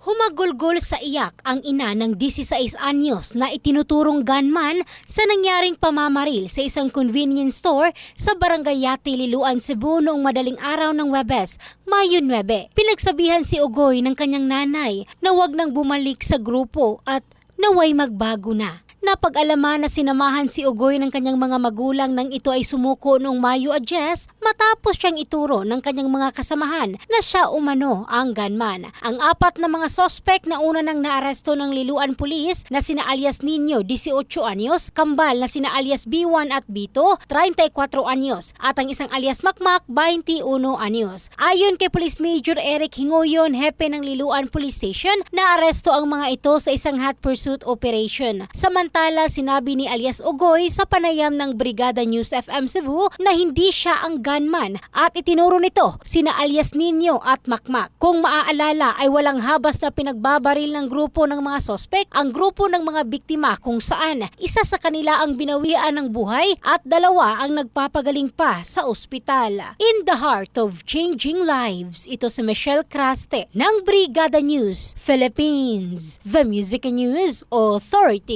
Humagulgol sa iyak ang ina ng 16 anyos na itinuturong gunman sa nangyaring pamamaril sa isang convenience store sa Barangay Yati, Liloan, Cebu noong madaling araw ng Huwebes, Mayo 9. Pinagsabihan si Ogoy ng kanyang nanay na huwag nang bumalik sa grupo at naway magbago na. Napag-alaman na sinamahan si Ogoy ng kanyang mga magulang nang ito ay sumuko noong Mayo 10 matapos siyang ituro ng kanyang mga kasamahan na siya umano ang gunman. Ang apat na mga sospek na una nang naaresto ng Liloan Police na sina alias Nino, 18 anyos, kambal na sina alias B1 at B2, 34 anyos, at ang isang alias Makmak, 21 anyos. Ayon kay Police Major Eric Hingoyon, hepe ng Liloan Police Station, naaresto ang mga ito sa isang hot pursuit operation. Samantala, sinabi ni alias Ogoy sa panayam ng Brigada News FM Cebu na hindi siya ang gunman at itinuro nito sina alias Nino at Makmak. Kung maaalala ay walang habas na pinagbabaril ng grupo ng mga sospek ang grupo ng mga biktima kung saan isa sa kanila ang binawian ng buhay at dalawa ang nagpapagaling pa sa ospital. In the heart of changing lives, ito si Michelle Craste ng Brigada News Philippines, the Music News Authority.